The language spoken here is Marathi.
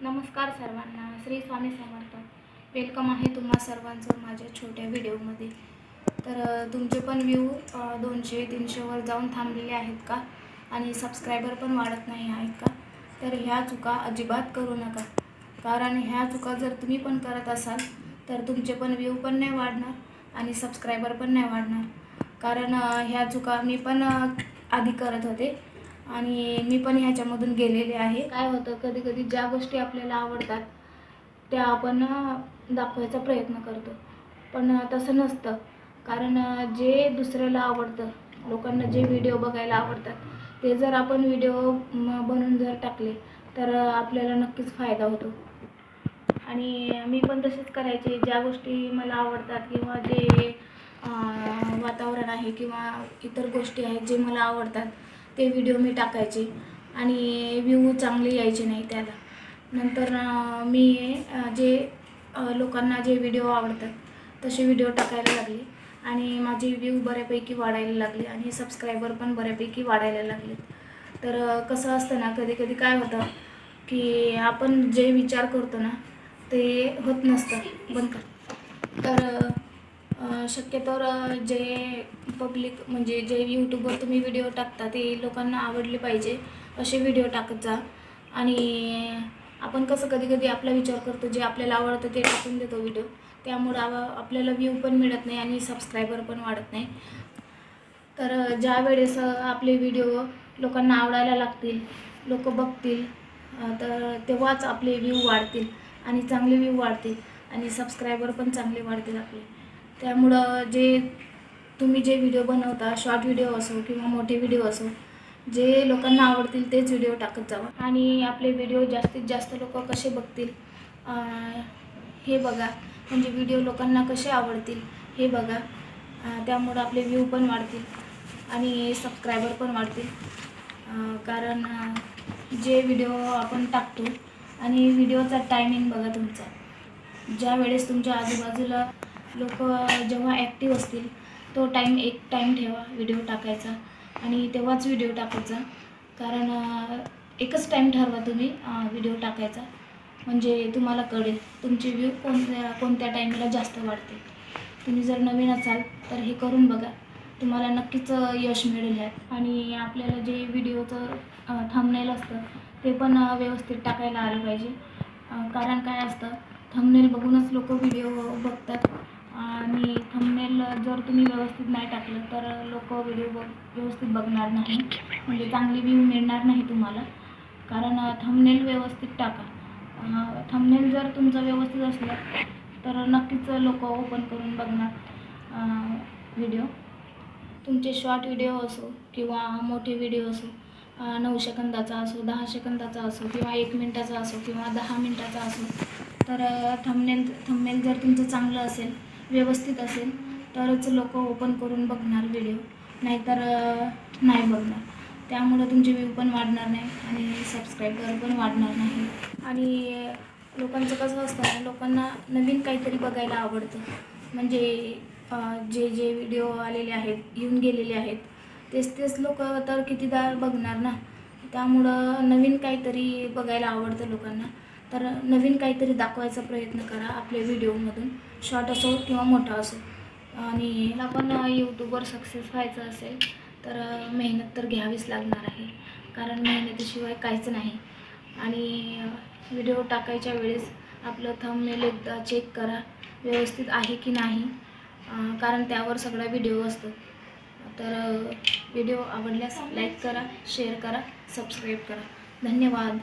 नमस्कार सर्वांना, श्री स्वामी समर्थ। वेलकम आहे तुम्हा सर्वांचं माझ्या छोट्या व्हिडिओमध्ये। तर तुमचे पण व्ह्यू 200-300 वर जाऊन थांबलेले आहेत का आणि सबस्क्रायबर पण वाढत नाही आहेत का? तर ह्या चुका अजिबात करू नका, कारण ह्या चुका जर तुम्ही पण करत असाल तर तुमचे पण व्ह्यू पण नाही वाढणार आणि सबस्क्रायबर पण नाही वाढणार। कारण ह्या चुका मी पण आधी करत होते आणि मी पण ह्याच्यामधून गेलेले आहे। काय होतं, कधी कधी ज्या गोष्टी आपल्याला आवडतात त्या आपण दाखवायचा प्रयत्न करतो, पण तसं नसतं। कारण जे दुसऱ्याला आवडतं, लोकांना जे व्हिडिओ बघायला आवडतात ते जर आपण व्हिडिओ बनवून जर टाकले तर आपल्याला नक्कीच फायदा होतो। आणि मी पण तसेच करायचे, ज्या गोष्टी मला आवडतात किंवा जे वातावरण आहे किंवा इतर गोष्टी आहेत जे मला आवडतात ते व्हिडिओ मी टाकायचे आणि व्ह्यू चांगले यायचे नाही त्याला। नंतर मी जे लोकांना जे व्हिडिओ आवडतात तसे व्हिडिओ टाकायला लागले आणि माझे व्ह्यू बऱ्यापैकी वाढायला लागले आणि सबस्क्रायबर पण बऱ्यापैकी वाढायला लागले। तर कसं असतं ना, कधी कधी काय होतं की आपण जे विचार करतो ना ते होत नसतं। बंद कर। तर शक्यतोवर जे पब्लिक म्हणजे जे यूट्यूबवर तुम्ही व्हिडिओ टाकता ते लोकांना आवडले पाहिजे असे व्हिडिओ टाकत जा। आणि आपण कसं कधी कधी आपला विचार करतो, जे आपल्याला आवडतं ते टाकून देतो व्हिडिओ, त्यामुळे आपल्याला व्ह्यू पण मिळत नाही आणि सबस्क्रायबर पण वाढत नाही। तर ज्या वेळेस आपले व्हिडिओ लोकांना आवडायला लागतील, लोक बघतील, तर तेव्हाच आपले व्ह्यू वाढतील आणि चांगले व्ह्यू वाढतील आणि सबस्क्रायबर पण चांगले वाढतील आपले। त्यामुळं तुम्ही जे व्हिडिओ बनवता, शॉर्ट व्हिडिओ असो किंवा मोठे व्हिडिओ असो, जे लोकांना आवडतील तेच व्हिडिओ टाकत जावा आणि आपले व्हिडिओ जास्तीत जास्त लोक कसे बघतील हे बघा, म्हणजे व्हिडिओ लोकांना कसे आवडतील हे बघा। त्यामुळे आपले व्ह्यू पण वाढतील आणि सबस्क्रायबर पण वाढतील। कारण जे व्हिडिओ आपण टाकतो आणि व्हिडिओचा टायमिंग बघा तुमचा, ज्या वेळेस तुमच्या आजूबाजूला लोक जेव्हा ॲक्टिव्ह असतील तो एक टाईम ठेवा व्हिडिओ टाकायचा आणि तेव्हाच व्हिडिओ टाकत जा। कारण एकच टाईम ठरवा तुम्ही व्हिडिओ टाकायचा, म्हणजे तुम्हाला कळेल तुमचे व्ह्यू कोणत्या टाईमला जास्त वाढते। तुम्ही जर नवीन असाल तर हे करून बघा, तुम्हाला नक्कीच यश मिळेल ह्यात। आणि आपल्याला जे व्हिडिओचं थंबनेल असतं ते पण व्यवस्थित टाकायला आलं पाहिजे। कारण काय असतं, थंबनेल बघूनच लोक व्हिडिओ बघतात आणि थंबनेल जर तुम्ही व्यवस्थित नाही टाकलं तर लोक व्हिडिओ व्यवस्थित बघणार नाही, म्हणजे चांगली व्ह्यू मिळणार नाही तुम्हाला। कारण थंबनेल व्यवस्थित टाका। थंबनेल जर तुमचं व्यवस्थित असलं तर नक्कीच लोक ओपन करून बघणार व्हिडिओ। तुमचे शॉर्ट व्हिडिओ असो किंवा मोठे व्हिडिओ असो, 9 सेकंदाचा असो, 10 सेकंदाचा असो किंवा 1 मिनिटाचा असो किंवा 10 मिनिटाचा असो, तर थंबनेल जर तुमचं चांगलं असेल, व्यवस्थित असेल तरच लोक ओपन करून बघणार व्हिडिओ, नाहीतर नाही बघणार। त्यामुळे तुमचे व्ह्यू पण वाढणार नाही आणि सबस्क्रायबर पण वाढणार नाही। आणि लोकांचं कसं असतं, लोकांना नवीन काहीतरी बघायला आवडतं, म्हणजे जे व्हिडिओ आलेले आहेत, येऊन गेलेले आहेत, तेच लोक तर कितीदा बघणार ना। त्यामुळं नवीन काहीतरी बघायला आवडतं लोकांना, तर नवीन काहीतरी दाखवायचा प्रयत्न करा आपल्या व्हिडिओमधून, शॉर्ट असो किंवा मोठा असो। आणि मला पण यूट्यूबवर सक्सेस व्हायचं असेल तर मेहनत तर घ्यावीच लागणार आहे, कारण मेहनतीशिवाय काहीच नाही। आणि व्हिडिओ टाकायच्या वेळेस आपलं थंबनेल एकदा चेक करा व्यवस्थित आहे की नाही, कारण त्यावर सगळा व्हिडिओ असतो। तर व्हिडिओ आवडल्यास लाईक करा, शेअर करा, सबस्क्राईब करा। धन्यवाद।